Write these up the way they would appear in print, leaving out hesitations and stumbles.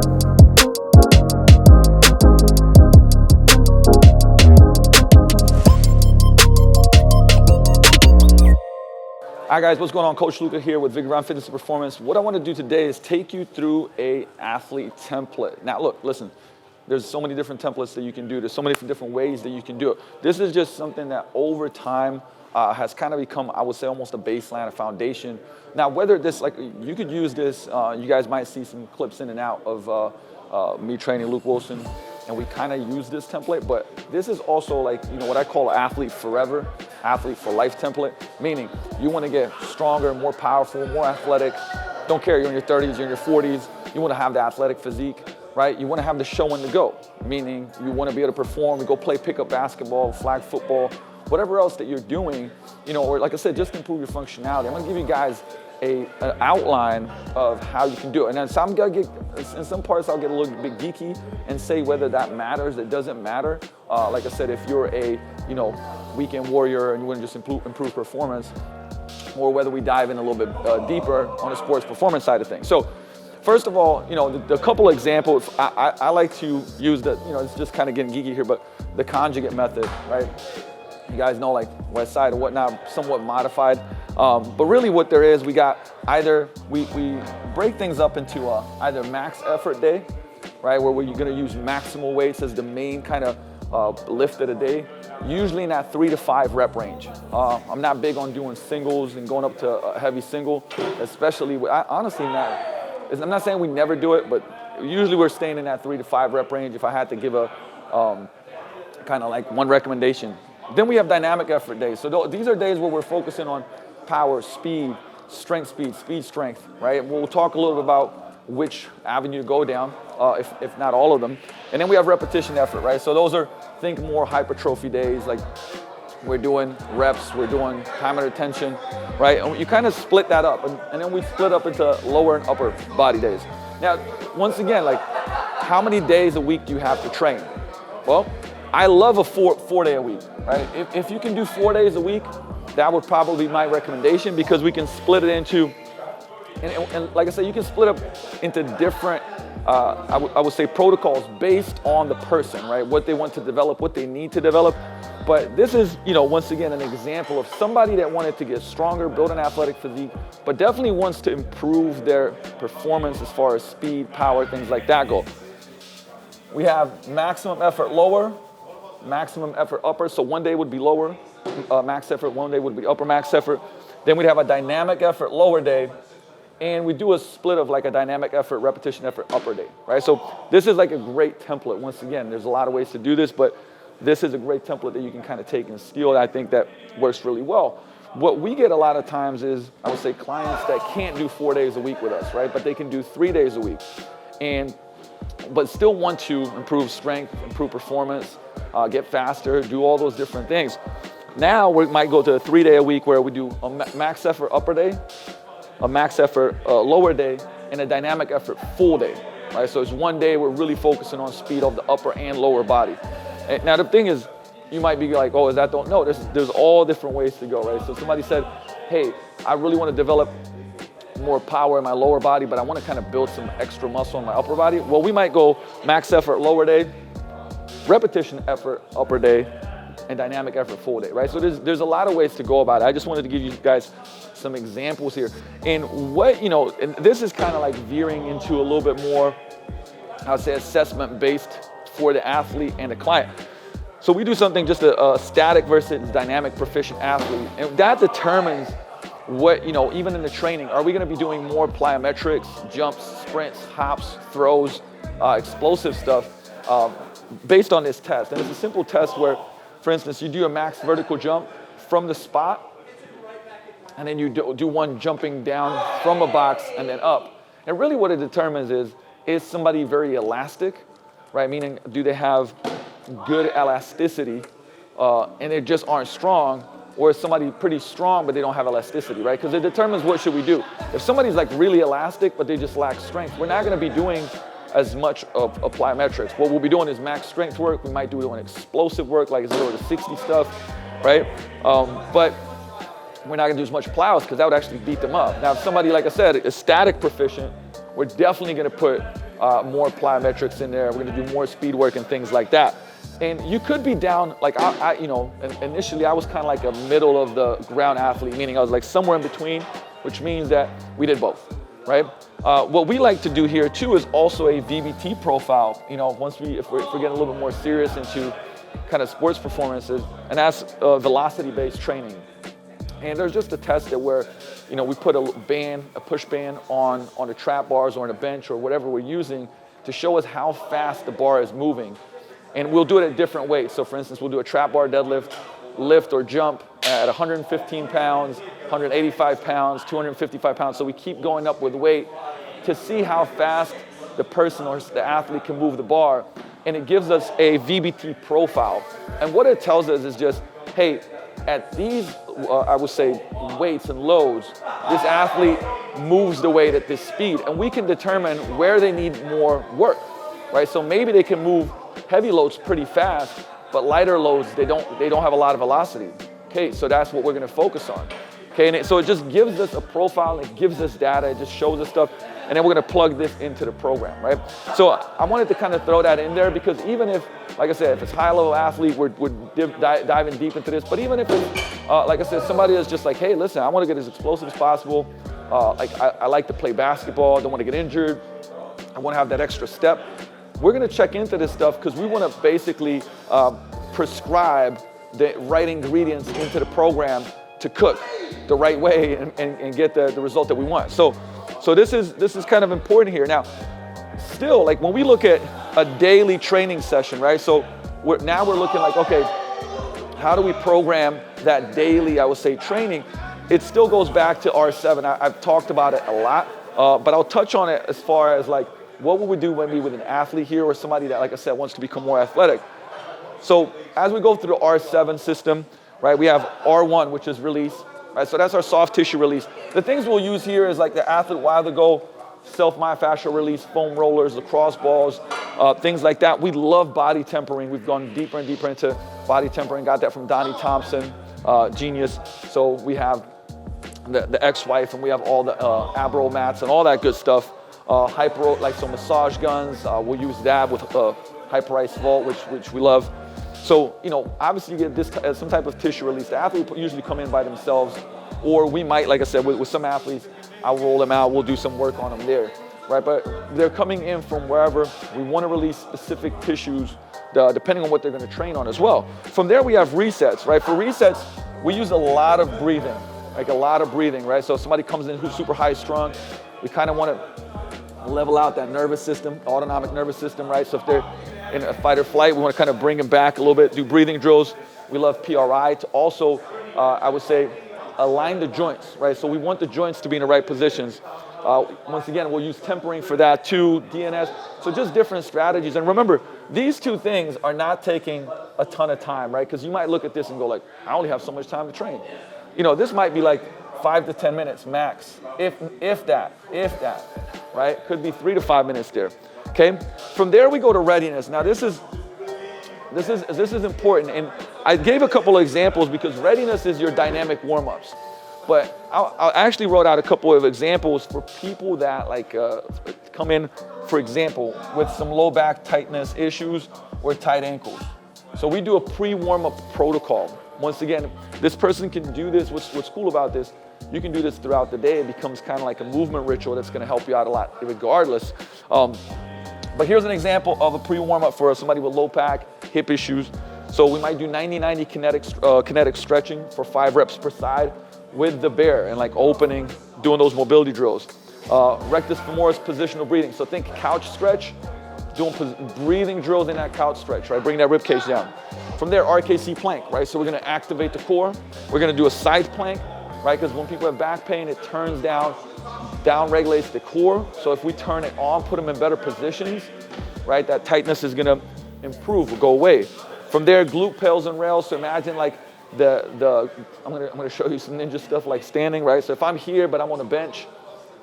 Hi guys, what's going on? Coach Luca here with Vigor Fitness and Performance. What I want to do today is take you through a athlete template. Now look, listen, there's so many different templates that you can do. There's so many different ways that you can do it. This is just something that over time has kind of become, I would say, almost a baseline, a foundation. Now whether this, like, you could use this, you guys might see some clips in and out of me training Luke Wilson, and we kind of use this template, but this is also like, you know, what I call athlete forever, athlete for life template, meaning you want to get stronger, more powerful, more athletic. Don't care, you're in your 30s, you're in your 40s, you want to have the athletic physique, right? You want to have the show and the go, meaning you want to be able to perform and go play pickup basketball, flag football, whatever else that you're doing, you know, or like I said, just improve your functionality. I'm going to give you guys an outline of how you can do it. And then in some parts I'll get a little bit geeky and say whether that matters, it doesn't matter. Like I said, if you're a, you know, weekend warrior and you want to just improve performance, or whether we dive in a little bit deeper on the sports performance side of things. So first of all, you know, the couple of examples, I like to use the, you know, it's just kind of getting geeky here, but the conjugate method, right? You guys know, like West Side and whatnot, somewhat modified. But really what there is, we got either, we break things up into either max effort day, right? Where you're gonna use maximal weights as the main kind of lift of the day, usually in that 3 to 5 rep range. I'm not big on doing singles and going up to a heavy single, especially, honestly, I'm not saying we never do it, but usually we're staying in that 3 to 5 rep range if I had to give a kind of like one recommendation. Then we have dynamic effort days. So these are days where we're focusing on power, speed, strength, strength, right? We'll talk a little bit about which avenue to go down, if not all of them. And then we have repetition effort, right? So those are, think more hypertrophy days, like we're doing reps, we're doing time under tension, right? And you kind of split that up, and then we split up into lower and upper body days. Now, once again, like, how many days a week do you have to train? Well, I love a four day a week, right? If you can do 4 days a week, that would probably be my recommendation, because we can split it into, and like I said, you can split up into different, I would say, protocols based on the person, right? What they want to develop, what they need to develop. But this is, you know, once again, an example of somebody that wanted to get stronger, build an athletic physique, but definitely wants to improve their performance as far as speed, power, things like that go. We have maximum effort lower, maximum effort upper, so one day would be lower max effort, one day would be upper max effort. Then we'd have a dynamic effort lower day, and we do a split of like a dynamic effort, repetition effort, upper day, right? So this is like a great template. Once again, there's a lot of ways to do this, but this is a great template that you can kind of take and steal. I think that works really well. What we get a lot of times is, I would say, clients that can't do 4 days a week with us, right? But they can do 3 days a week, but still want to improve strength, improve performance, get faster, do all those different things. Now we might go to a 3 day a week where we do a max effort upper day, a max effort lower day, and a dynamic effort full day, right? So it's one day we're really focusing on speed of the upper and lower body. And now the thing is, you might be like, oh, is that no, there's all different ways to go, right? So somebody said, hey, I really want to develop more power in my lower body, but I want to kind of build some extra muscle in my upper body. Well, we might go max effort lower day, repetition effort upper day, and dynamic effort full day, right? So there's a lot of ways to go about it. I just wanted to give you guys some examples here. And what, you know, and this is kind of like veering into a little bit more, I would say, assessment based for the athlete and the client. So we do something just a static versus dynamic proficient athlete, and that determines what, you know, even in the training, are we going to be doing more plyometrics, jumps, sprints, hops, throws, explosive stuff based on this test. And it's a simple test where, for instance, you do a max vertical jump from the spot, and then you do one jumping down from a box and then up. And really what it determines is somebody very elastic, right? Meaning, do they have good elasticity and they just aren't strong, or is somebody pretty strong but they don't have elasticity, right? Because it determines what should we do. If somebody's like really elastic but they just lack strength, we're not going to be doing as much of plyometrics. What we'll be doing is max strength work. We might do an explosive work like 0 to 60 stuff, right? But we're not gonna do as much plows because that would actually beat them up. Now, if somebody, like I said, is static proficient, we're definitely gonna put more plyometrics in there. We're gonna do more speed work and things like that. And you could be down, like initially I was kind of like a middle of the ground athlete, meaning I was like somewhere in between, which means that we did both, right? What we like to do here too is also a VBT profile. If we're getting a little bit more serious into kind of sports performances, and that's velocity-based training. And there's just a test that where, we put a push band on the trap bars or on a bench or whatever we're using to show us how fast the bar is moving. And we'll do it at different weights. So for instance, we'll do a trap bar deadlift, lift or jump at 115 pounds, 185 pounds, 255 pounds. So we keep going up with weight to see how fast the person or the athlete can move the bar. And it gives us a VBT profile. And what it tells us is just, hey, at these, I would say, weights and loads, this athlete moves the weight at this speed. And we can determine where they need more work, right? So maybe they can move heavy loads pretty fast, but lighter loads, they don't have a lot of velocity. Okay, so that's what we're gonna focus on. Okay, and so it just gives us a profile, it gives us data, it just shows us stuff, and then we're gonna plug this into the program, right? So I wanted to kind of throw that in there because even if, like I said, if it's high-level athlete, we're diving deep into this, but even if it's, like I said, somebody is just like, hey, listen, I wanna get as explosive as possible, I like to play basketball, I don't wanna get injured, I wanna have that extra step, we're gonna check into this stuff because we wanna basically prescribe the right ingredients into the program to cook the right way and get the result that we want. So this is kind of important here. Now, still, like when we look at a daily training session, right? So we're looking like, okay, how do we program that daily, I would say, training? It still goes back to R7. I've talked about it a lot, but I'll touch on it as far as like, what would we do maybe with an athlete here or somebody that, like I said, wants to become more athletic? So as we go through the R7 system, right, we have R1, which is release, right? So that's our soft tissue release. The things we'll use here is like the athlete while to go, self-myofascial release, foam rollers, lacrosse balls, things like that. We love body tempering. We've gone deeper and deeper into body tempering. Got that from Donnie Thompson, genius. So we have the ex-wife, and we have all the abro mats and all that good stuff. Massage guns. We'll use that with Hyperice Vault, which we love. So, obviously you get some type of tissue release. The athlete will usually come in by themselves, or we might, like I said, with some athletes, I'll roll them out, we'll do some work on them there, right? But they're coming in from wherever. We want to release specific tissues, depending on what they're going to train on as well. From there, we have resets, right? For resets, we use a lot of breathing, right? So if somebody comes in who's super high strung, we kind of want to level out that nervous system, autonomic nervous system, right? So if they're in a fight or flight, we want to kind of bring them back a little bit, do breathing drills. We love PRI to also, I would say, align the joints, right? So we want the joints to be in the right positions. Once again, we'll use tempering for that too, DNS. So just different strategies. And remember, these two things are not taking a ton of time, right? Because you might look at this and go like, I only have so much time to train. This might be like 5 to 10 minutes max, if that, right? Could be 3 to 5 minutes there. Okay. From there we go to readiness. Now this is important, and I gave a couple of examples because readiness is your dynamic warm-ups. But I actually wrote out a couple of examples for people that come in, for example, with some low back tightness issues or tight ankles. So we do a pre-warm-up protocol. Once again, this person can do this. What's cool about this, you can do this throughout the day. It becomes kind of like a movement ritual that's going to help you out a lot regardless. But here's an example of a pre-warm-up for somebody with low back, hip issues. So we might do 90-90 kinetic stretching for 5 reps per side with the bear and like opening, doing those mobility drills. Rectus femoris positional breathing. So think couch stretch, doing breathing drills in that couch stretch, right? Bring that rib cage down. From there, RKC plank, right? So we're gonna activate the core. We're gonna do a side plank, right? Because when people have back pain, it turns down regulates the core. So if we turn it on, put them in better positions, right? That tightness is gonna improve or go away. From there, glute pails and rails. So imagine like I'm gonna show you some ninja stuff like standing, right? So if I'm here, but I'm on a bench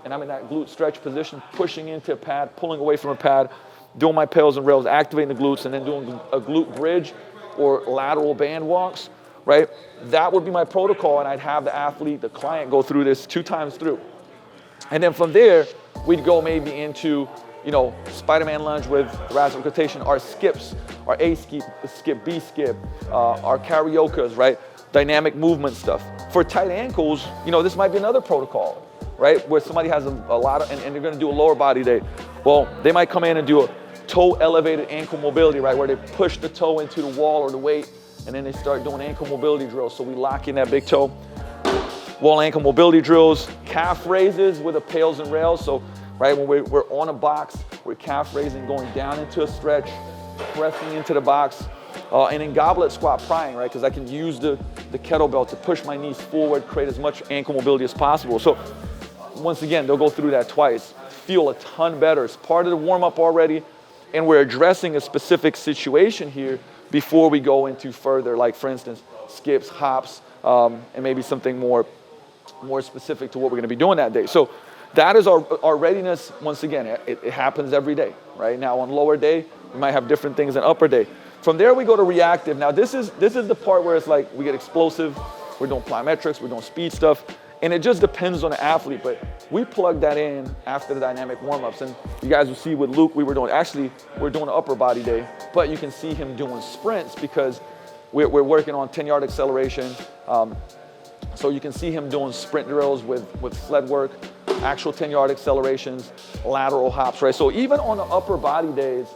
and I'm in that glute stretch position, pushing into a pad, pulling away from a pad, doing my pails and rails, activating the glutes, and then doing a glute bridge or lateral band walks, right? That would be my protocol, and I'd have the athlete, the client, go through this 2 times through. And then from there, we'd go maybe into Spider-Man lunge with thoracic rotation, our skips, our A skip, B skip, our cariokas, right? Dynamic movement stuff. For tight ankles, this might be another protocol, right? Where somebody has a lot of, and they're gonna do a lower body day. Well, they might come in and do a toe elevated ankle mobility, right? Where they push the toe into the wall or the weight, and then they start doing ankle mobility drills. So we lock in that big toe. Wall ankle mobility drills, calf raises with the pails and rails. So, right, when we're on a box, we're calf raising, going down into a stretch, pressing into the box, and then goblet squat prying, right? Because I can use the kettlebell to push my knees forward, create as much ankle mobility as possible. So, once again, they'll go through that twice. Feel a ton better. It's part of the warm-up already, and we're addressing a specific situation here before we go into further, like for instance, skips, hops, and maybe something more specific to what we're going to be doing that day. So that is our readiness. Once again, it happens every day, right? Now on lower day, we might have different things than upper day. From there, we go to reactive. Now this is the part where it's like we get explosive, we're doing plyometrics, we're doing speed stuff, and it just depends on the athlete, but we plug that in after the dynamic warm-ups. And you guys will see with Luke, we're doing an upper body day, but you can see him doing sprints because we're working on 10-yard acceleration. So you can see him doing sprint drills with sled work, actual 10-yard accelerations, lateral hops, right? So even on the upper body days,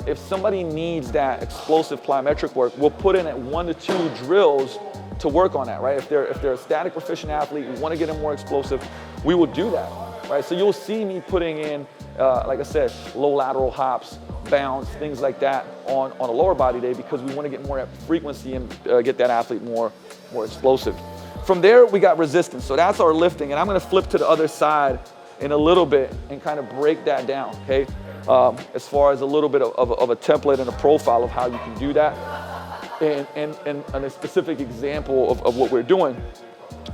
if somebody needs that explosive plyometric work, we'll put in at 1 to 2 drills to work on that, right? If they're a static proficient athlete, we want to get them more explosive, we will do that, right? So you'll see me putting in, like I said, low lateral hops, bounce, things like that on a lower body day because we want to get more frequency and get that athlete more explosive. From there, we got resistance. So that's our lifting. And I'm going to flip to the other side in a little bit and kind of break that down, okay? As far as a little bit of a template and a profile of how you can do that and a specific example of what we're doing.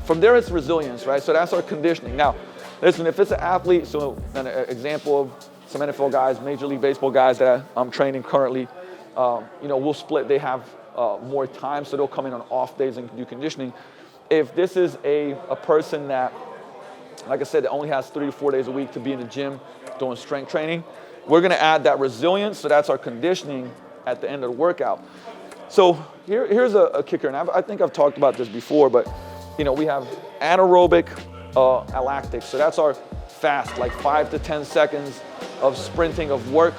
From there, it's resilience, right? So that's our conditioning. Now, listen, if it's an athlete, so an example of some NFL guys, Major League Baseball guys that I'm training currently, we'll split. They have more time, so they'll come in on off days and do conditioning. If this is a person that, like I said, that only has 3 to 4 days a week to be in the gym doing strength training, we're gonna add that resilience, so that's our conditioning at the end of the workout. So here's a kicker, and I think I've talked about this before, but we have anaerobic lactic, so that's our fast, like 5 to 10 seconds of sprinting of work,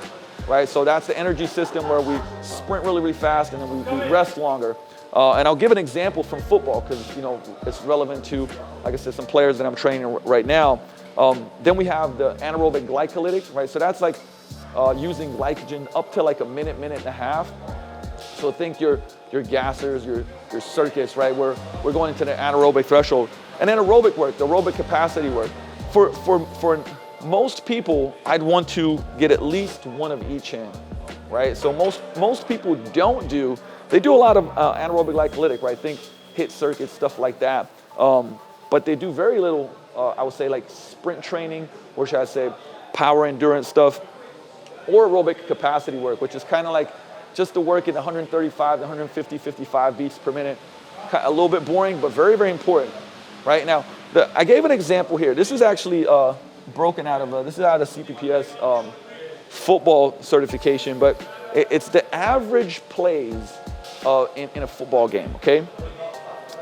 right? So that's the energy system where we sprint really, really fast and then we rest longer. And I'll give an example from football because it's relevant to, like I said, some players that I'm training right now. Then we have the anaerobic glycolytic, right? So that's like using glycogen up to like a minute and a half. So think your gassers, your circuits, right? We're going into the anaerobic threshold. And then aerobic work, the aerobic capacity work. For most people, I'd want to get at least one of each in, right? So most people they do a lot of anaerobic glycolytic, right? Think HIIT circuits, stuff like that. But they do very little, I would say, like sprint training, or should I say power endurance stuff, or aerobic capacity work, which is kind of like just the work in 135 to 150, 55 beats per minute. A little bit boring, but very, very important, right? Now, I gave an example here. This is actually broken out of, this is out of CPPS football certification, but it's the average plays in a football game, okay?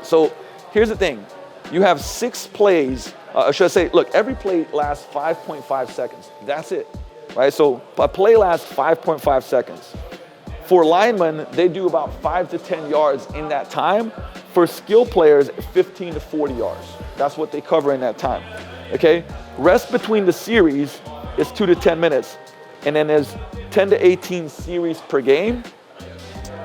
So here's the thing. You have 6 plays, should I say, look, every play lasts 5.5 seconds. That's it, right? So a play lasts 5.5 seconds. For linemen, they do about 5 to 10 yards in that time. For skill players, 15 to 40 yards. That's what they cover in that time, okay? Rest between the series is 2 to 10 minutes. And then there's 10 to 18 series per game.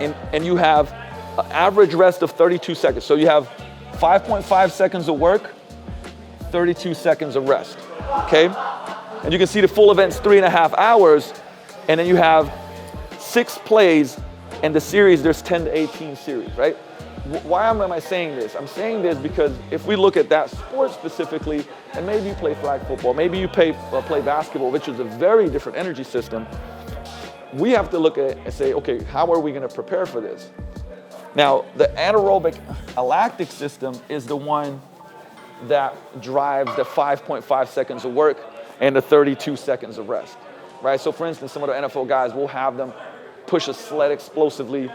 And you have an average rest of 32 seconds. So you have 5.5 seconds of work, 32 seconds of rest, okay? And you can see the full event's 3.5 hours, and then you have 6 plays, and the series, there's 10 to 18 series, right? Why am I saying this? I'm saying this because if we look at that sport specifically, and maybe you play flag football, maybe you play basketball, which is a very different energy system, we have to look at it and say, okay, how are we gonna prepare for this? Now, the anaerobic lactic system is the one that drives the 5.5 seconds of work and the 32 seconds of rest. right? So for instance, some of the NFL guys, will have them push a sled explosively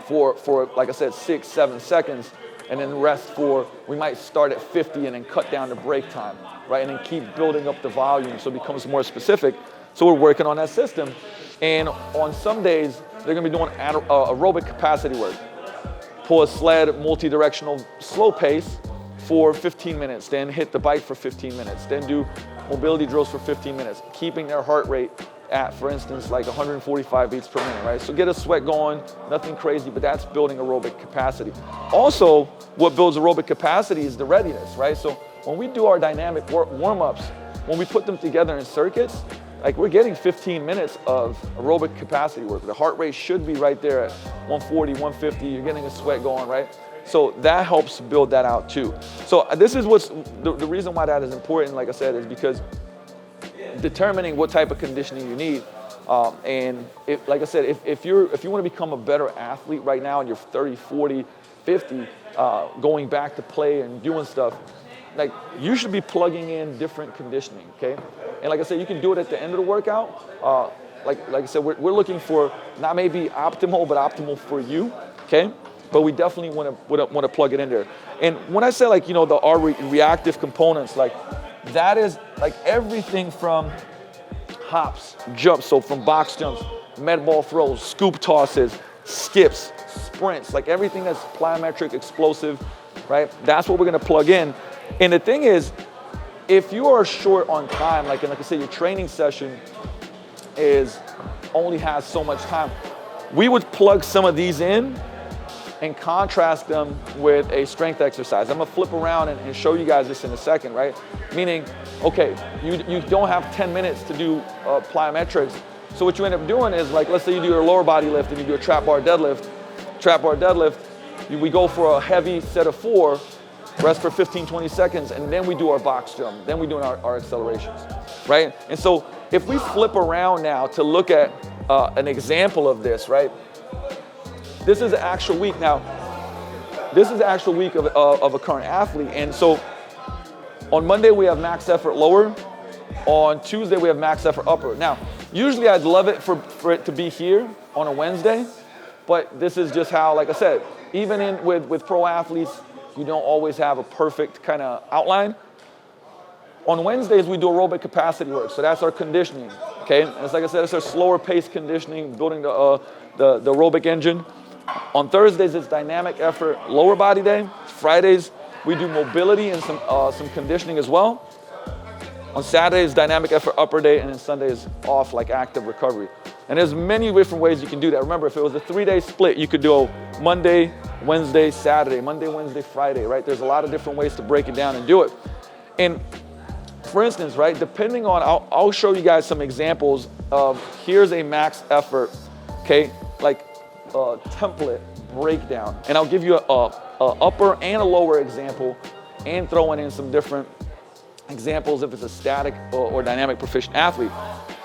for like I said, 6-7 seconds, and then rest we might start at 50 and then cut down the break time, right? And then keep building up the volume so it becomes more specific. So we're working on that system. And on some days, they're gonna be doing aerobic capacity work. Pull a sled, multi-directional, slow pace for 15 minutes, then hit the bike for 15 minutes, then do mobility drills for 15 minutes, keeping their heart rate at, for instance, like 145 beats per minute, right? So get a sweat going, nothing crazy, but that's building aerobic capacity. Also, what builds aerobic capacity is the readiness, right? So when we do our dynamic warm-ups, when we put them together in circuits, like we're getting 15 minutes of aerobic capacity work. The heart rate should be right there at 140, 150, you're getting a sweat going, right? So that helps build that out too. So this is what's, the reason why that is important, like I said, is because determining what type of conditioning you need. And like I said, if you want to become a better athlete right now and you're 30, 40, 50, going back to play and doing stuff, like you should be plugging in different conditioning, okay? And like I said, you can do it at the end of the workout. Like I said, we're looking for not maybe optimal, but optimal for you, okay? But we definitely want to plug it in there. And when I say like, you know, our reactive components, like that is like everything from hops, jumps, so from box jumps, med ball throws, scoop tosses, skips, sprints, like everything that's plyometric, explosive, right? That's what we're gonna plug in. And the thing is, if you are short on time, like I said, your training session only has so much time, we would plug some of these in and contrast them with a strength exercise. I'm gonna flip around and show you guys this in a second, right? Meaning, okay, you don't have 10 minutes to do plyometrics. So what you end up doing is, like, let's say you do your lower body lift and you do a trap bar deadlift. We go for a heavy set of 4, rest for 15, 20 seconds, and then we do our box jump. Then we do our accelerations, right? And so if we flip around now to look at an example of this, right? This is an actual week. Now, this is the actual week of a current athlete. And so on Monday, we have max effort lower. On Tuesday, we have max effort upper. Now, usually I'd love it for it to be here on a Wednesday, but this is just how, like I said, even with pro athletes, you don't always have a perfect kind of outline. On Wednesdays, we do aerobic capacity work. So that's our conditioning, okay? And it's like I said, it's our slower pace conditioning, building the aerobic engine. On Thursdays, it's dynamic effort, lower body day. Fridays, we do mobility and some conditioning as well. On Saturdays, dynamic effort, upper day, and then Sundays off, like active recovery. And there's many different ways you can do that. Remember, if it was a 3-day split, you could do Monday, Wednesday, Saturday, Monday, Wednesday, Friday, right? There's a lot of different ways to break it down and do it. And for instance, right, depending on, I'll show you guys some examples of, here's a max effort, okay? Like template breakdown, and I'll give you a upper and a lower example, and throwing in some different examples if it's a static or dynamic proficient athlete.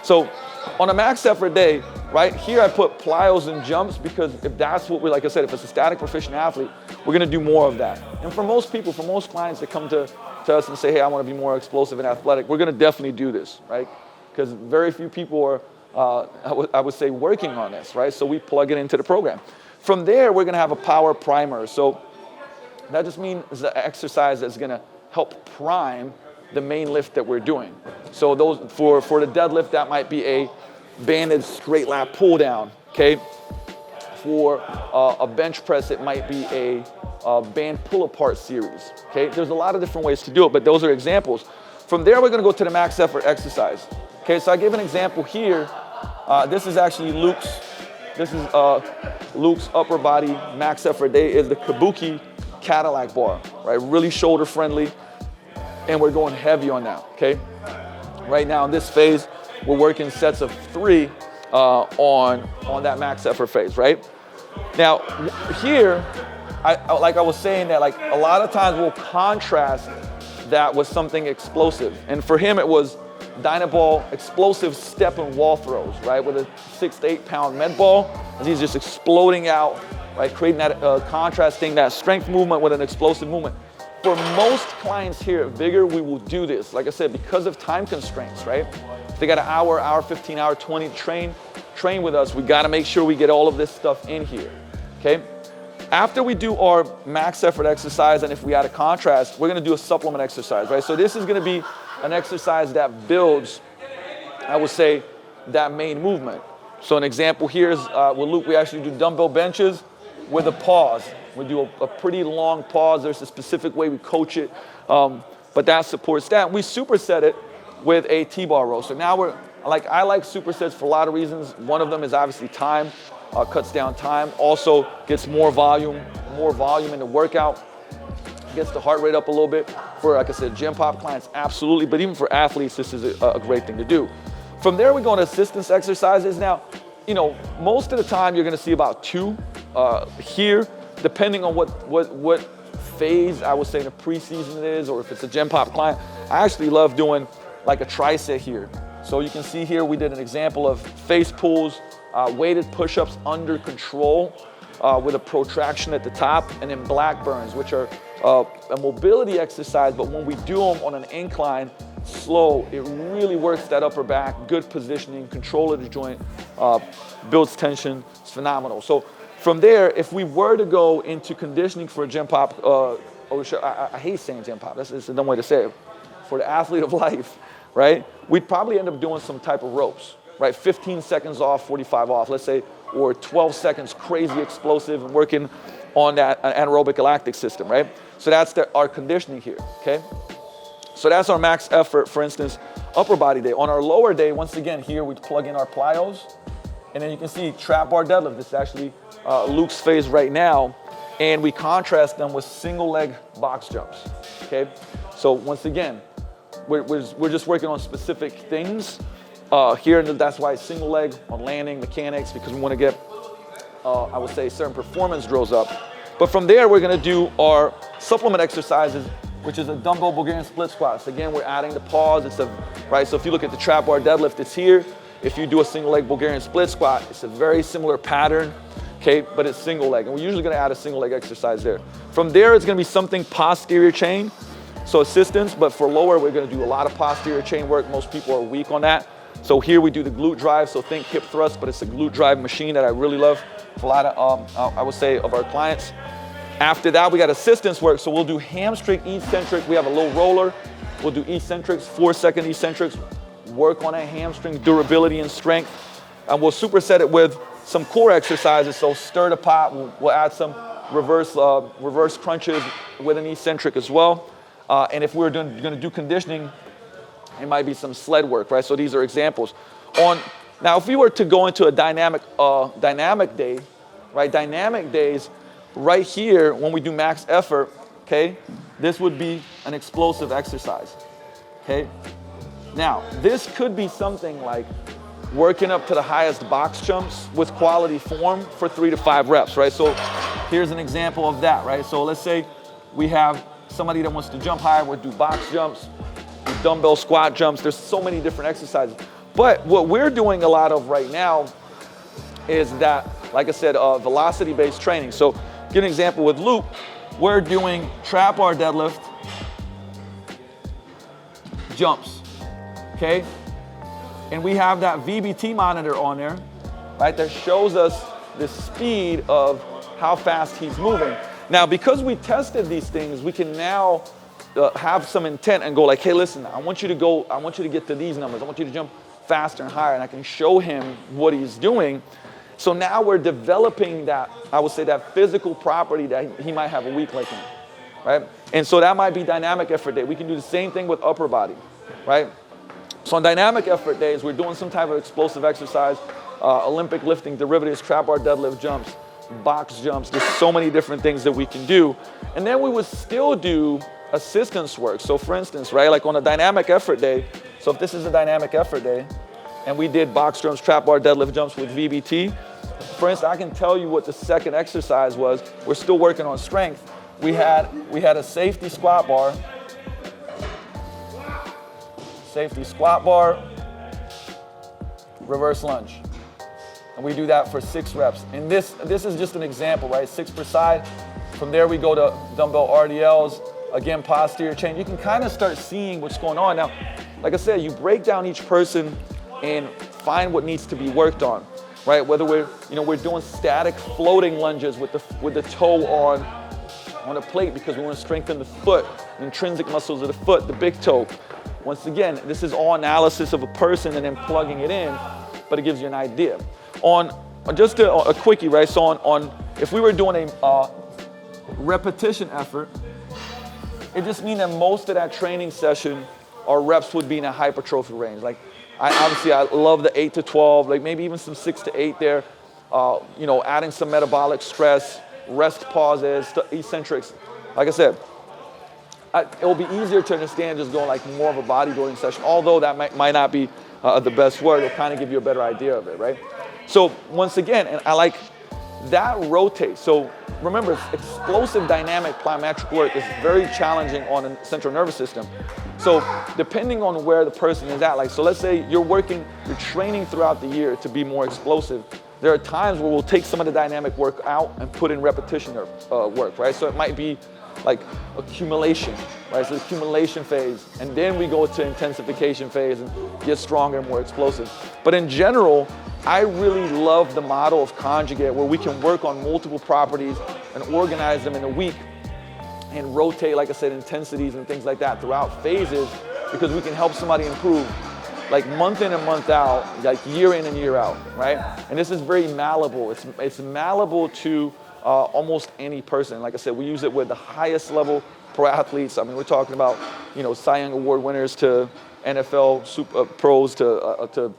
So on a max effort day, right here I put plyos and jumps, because if that's what like I said, if it's a static proficient athlete, we're gonna do more of that. And for most people, for most clients that come to us and say, hey, I wanna be more explosive and athletic, we're gonna definitely do this, right? Because very few people are I would say working on this, right? So we plug it into the program. From there, we're gonna have a power primer. So that just means the exercise that's gonna help prime the main lift that we're doing. So those for the deadlift, that might be a banded straight lat pull down, okay? For a bench press, it might be a band pull apart series, okay? There's a lot of different ways to do it, but those are examples. From there, we're gonna go to the max effort exercise. Okay, so I give an example here. This is actually Luke's. This is Luke's upper body max effort day is the Kabuki Cadillac bar, right? Really shoulder friendly, and we're going heavy on that, okay? Right now in this phase, we're working sets of 3 on that max effort phase, right? Now here, like I was saying that like a lot of times we'll contrast that with something explosive, and for him it was Dynaball explosive step and wall throws, right? With a 6 to 8 pound med ball, and he's just exploding out, right? Creating that contrasting that strength movement with an explosive movement. For most clients here at Vigor, we will do this. Like I said, because of time constraints, right? they got an hour, 15, hour 20 to train with us. We got to make sure we get all of this stuff in here, okay? After we do our max effort exercise, and if we add a contrast, we're going to do a supplement exercise, right? So this is going to be an exercise that builds, I would say, that main movement. So an example here is with Luke, we actually do dumbbell benches with a pause. We do a pretty long pause. There's a specific way we coach it, but that supports that. We superset it with a T-bar row. So now I like supersets for a lot of reasons. One of them is obviously time, cuts down time. Also gets more volume in the workout. Gets the heart rate up a little bit. For, like I said, gym pop clients, absolutely. But even for athletes, this is a great thing to do. From there, we go into assistance exercises. Now, you know, most of the time you're gonna see about 2 here, depending on what phase I would say in the preseason it is, or if it's a gym pop client. I actually love doing like a tricep here. So you can see here we did an example of face pulls, weighted push-ups under control with a protraction at the top, and then black burns, which are a mobility exercise, but when we do them on an incline, slow, it really works that upper back, good positioning, control of the joint, builds tension, it's phenomenal. So from there, if we were to go into conditioning for a gym pop, I hate saying gym pop, that's a dumb way to say it, for the athlete of life, right? We'd probably end up doing some type of ropes, right? 15 seconds off, 45 off, let's say, or 12 seconds crazy explosive and working on that anaerobic lactic system, right? So that's our conditioning here, okay? So that's our max effort, for instance, upper body day. On our lower day, once again, here we plug in our plyos, and then you can see trap bar deadlift. This is actually Luke's phase right now, and we contrast them with single leg box jumps, okay? So once again, we're just working on specific things here, and that's why it's single leg on landing, mechanics, because we want to get, I would say, certain performance drills up. But from there, we're gonna do our supplement exercises, which is a dumbbell Bulgarian split squats. Again, we're adding the pause, right? So if you look at the trap bar deadlift, it's here. If you do a single leg Bulgarian split squat, it's a very similar pattern, okay? But it's single leg, and we're usually gonna add a single leg exercise there. From there, it's gonna be something posterior chain, so assistance, but for lower, we're gonna do a lot of posterior chain work. Most people are weak on that. So here we do the glute drive, so think hip thrust, but it's a glute drive machine that I really love for a lot of, I would say, of our clients. After that, we got assistance work, so we'll do hamstring eccentric. We have a low roller. We'll do eccentrics, 4-second eccentrics, work on that hamstring durability and strength. And we'll superset it with some core exercises, so stir the pot. We'll add some reverse crunches with an eccentric as well. And if we're gonna do conditioning, it might be some sled work, right? So these are examples. Now, if we were to go into a dynamic day, right? Dynamic days, right here, when we do max effort, okay, this would be an explosive exercise, okay? Now, this could be something like working up to the highest box jumps with quality form for 3 to 5 reps, right? So here's an example of that, right? So let's say we have somebody that wants to jump higher, we'll do box jumps, do dumbbell squat jumps. There's so many different exercises. But what we're doing a lot of right now is that, like I said, velocity-based training. So give an example with Luke, we're doing trap bar deadlift, jumps, okay? And we have that VBT monitor on there, right, that shows us the speed of how fast he's moving. Now, because we tested these things, we can now have some intent and go like, hey, listen, I want you to get to these numbers. I want you to jump faster and higher, and I can show him what he's doing. So now we're developing that, I would say, that physical property that he might have a weak link in, right? And so that might be dynamic effort day. We can do the same thing with upper body, right? So on dynamic effort days, we're doing some type of explosive exercise, Olympic lifting, derivatives, trap bar deadlift jumps, box jumps. There's so many different things that we can do. And then we would still do assistance work. So for instance, right, like on a dynamic effort day, so if this is a dynamic effort day, and we did box jumps, trap bar deadlift jumps with VBT, for instance, I can tell you what the second exercise was. We're still working on strength. We had a safety squat bar, reverse lunge. And we do that for 6 reps. And this is just an example, right? 6 per side. From there we go to dumbbell RDLs, again, posterior chain. You can kind of start seeing what's going on. Now, like I said, you break down each person and find what needs to be worked on, right? Whether we're doing static floating lunges with the toe on a plate because we want to strengthen the foot, the intrinsic muscles of the foot, the big toe. Once again, this is all analysis of a person and then plugging it in, but it gives you an idea. Just a quickie, right? So on if we were doing a repetition effort, it just means that most of that training session, our reps would be in a hypertrophy range. Like, I love the 8 to 12, like maybe even some 6 to 8 there. Adding some metabolic stress, rest pauses, eccentrics. Like I said, it will be easier to understand just going like more of a bodybuilding session, although that might not be the best word. It'll kind of give you a better idea of it, right? So once again, and I like that rotate. So remember, explosive dynamic plyometric work is very challenging on the central nervous system. So depending on where the person is at, like, so let's say you're training throughout the year to be more explosive. There are times where we'll take some of the dynamic work out and put in repetition work, right? So it might be like accumulation, right? So accumulation phase, and then we go to intensification phase and get stronger and more explosive. But in general, I really love the model of conjugate where we can work on multiple properties and organize them in a week and rotate, like I said, intensities and things like that throughout phases, because we can help somebody improve like month in and month out, like year in and year out, right? And this is very malleable. It's malleable to almost any person. Like I said, we use it with the highest level pro athletes. I mean, we're talking about, Cy Young Award winners to NFL super pros to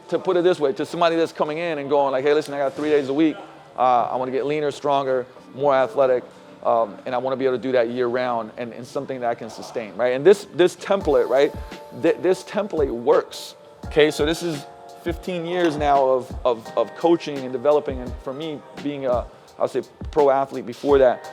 put it this way, to somebody that's coming in and going like, hey, listen, I got 3 days a week. I want to get leaner, stronger, more athletic, and I want to be able to do that year round and something that I can sustain, right? And this template, right? This template works, okay? So this is 15 years now of coaching and developing, and for me being I'll say pro athlete before that,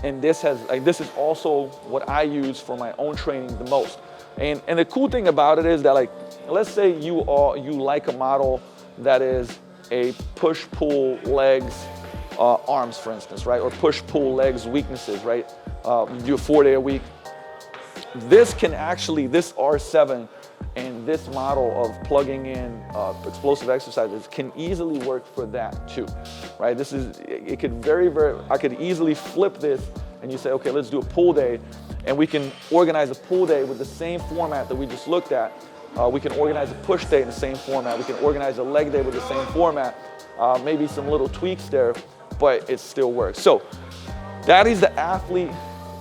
and this is also what I use for my own training the most. And the cool thing about it is that, like, let's say you like a model that is a push-pull legs, arms, for instance, right? Or push-pull legs weaknesses, right? You do a 4-day a week. This R7 and this model of plugging in explosive exercises can easily work for that too, right? It could I could easily flip this and you say, okay, let's do a pull day, and we can organize a pull day with the same format that we just looked at. We can organize a push day in the same format. We can organize a leg day with the same format. Maybe some little tweaks there, but it still works. So that is the athlete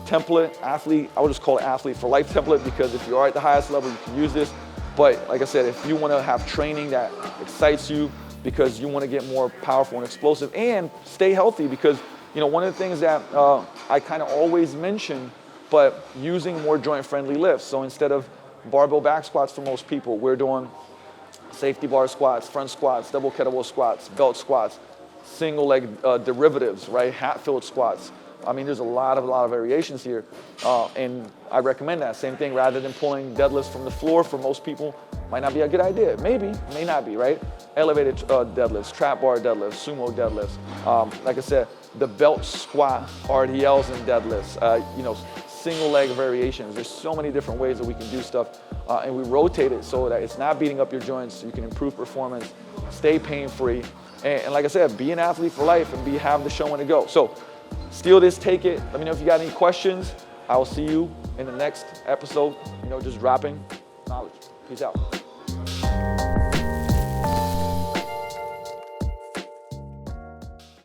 template. I would just call it athlete for life template, because if you are at the highest level, you can use this. But like I said, if you want to have training that excites you because you want to get more powerful and explosive and stay healthy, because one of the things that I kind of always mention, but using more joint-friendly lifts. So instead of barbell back squats for most people, we're doing safety bar squats, front squats, double kettlebell squats, belt squats, single leg derivatives, right? Hatfield squats. I mean, there's a lot of variations here, and I recommend that. Same thing, rather than pulling deadlifts from the floor, for most people, might not be a good idea. Maybe, may not be, right? Elevated deadlifts, trap bar deadlifts, sumo deadlifts. Like I said, the belt squat, RDLs and deadlifts, single leg variations. There's so many different ways that we can do stuff, and we rotate it so that it's not beating up your joints, so you can improve performance, stay pain-free, and like I said, be an athlete for life and have the show when to go. So steal this, take it. Let me know if you got any questions. I will see you in the next episode, just dropping knowledge. Peace out.